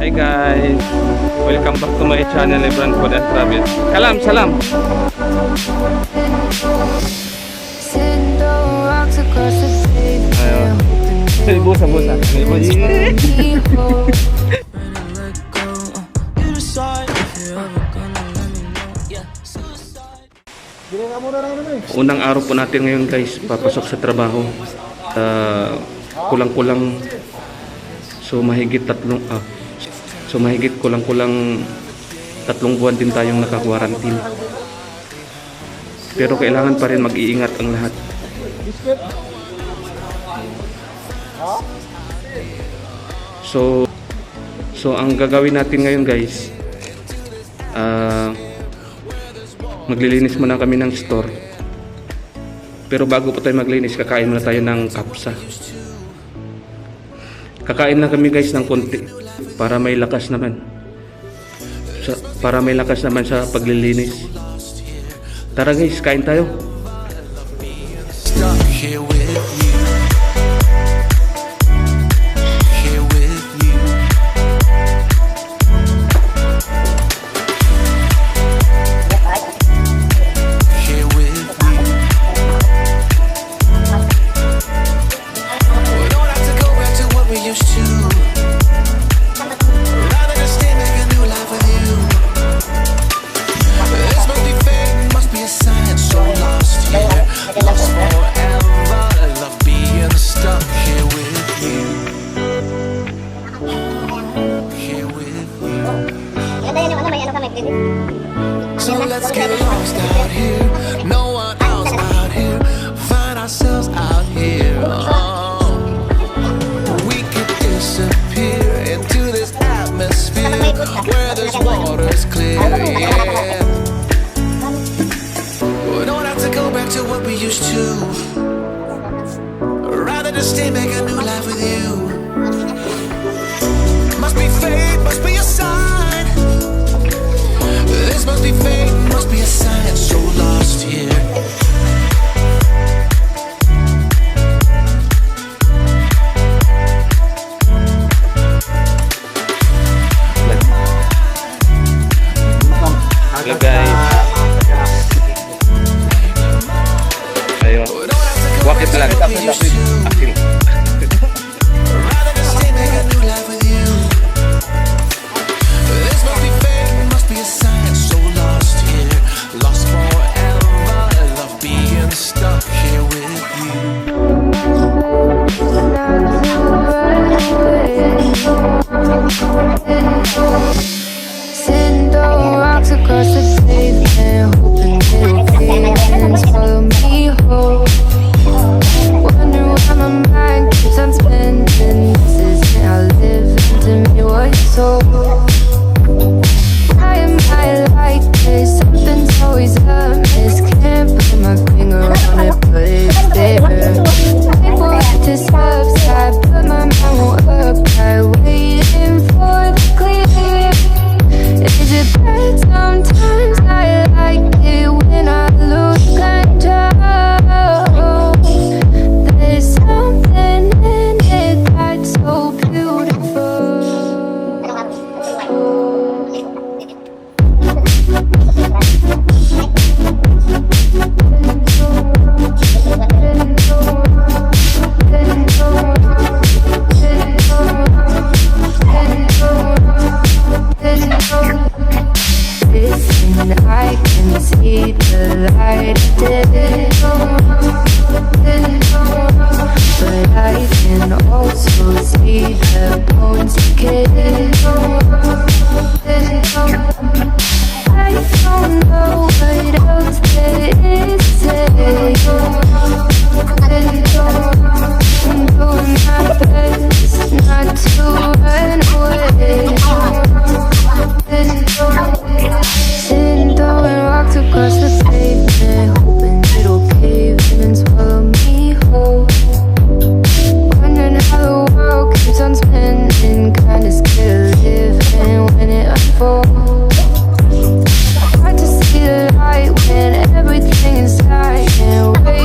Hi guys, welcome back to my channel LibranFoodAndTravel. Salam, salam. Ayo. Busa. Unang araw po natin ngayon guys, papasok sa trabaho. Kulang-kulang mahigit kulang-kulang 3 buwan din tayong naka-quarantine. Pero kailangan pa rin mag-iingat ang lahat. So ang gagawin natin ngayon guys, maglilinis muna kami ng store. Pero bago po tayo maglinis, kakain muna tayo ng kabsa. Kakain na kami guys ng konti para may lakas naman. Sa paglilinis. Tara guys, kain tayo. So let's get lost out here. No one else out here. Find ourselves out here. We could disappear into this atmosphere where this water's clear. Yeah. We don't have to go back to what we used to. Rather just stay, make a new life with you. Must be fate, must be a sign. This must be fate, must be a sign. So lost here. Hello guys. Ayo. Wakit lang. Akin. Across the pavement, hoping little feelings follow me home. Wonder why my mind keeps on spinning. This isn't how living to me was told. Why am I like this? Something's always amiss. Can't put my finger on it, but it's there. I want to subside, but my mind won't apply. Waiting for the clear. Is it bad sometimes? I like it when I lose control. There's something in it that's so beautiful. Listen, I can see the light of day, but I can also see the bones decay. I don't know what else there is to say. I'm doing my best not to run away. Throwing rocks across the pavement, hoping it'll cave in and swallow me whole. Wondering how the world keeps on spinning, kinda scared of living when it unfolds. Hard to see the light when everything inside can't wait.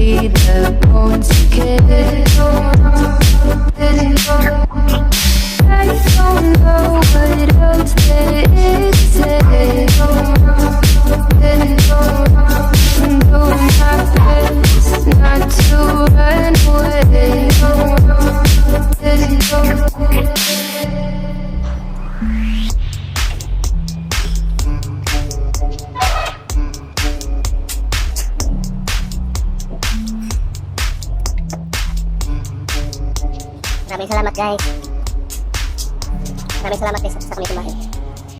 be the bones kid. I don't know what else there is to say. I'm doing my best not to run away. Maraming salamat guys. Maraming salamat guys sa kami kumain.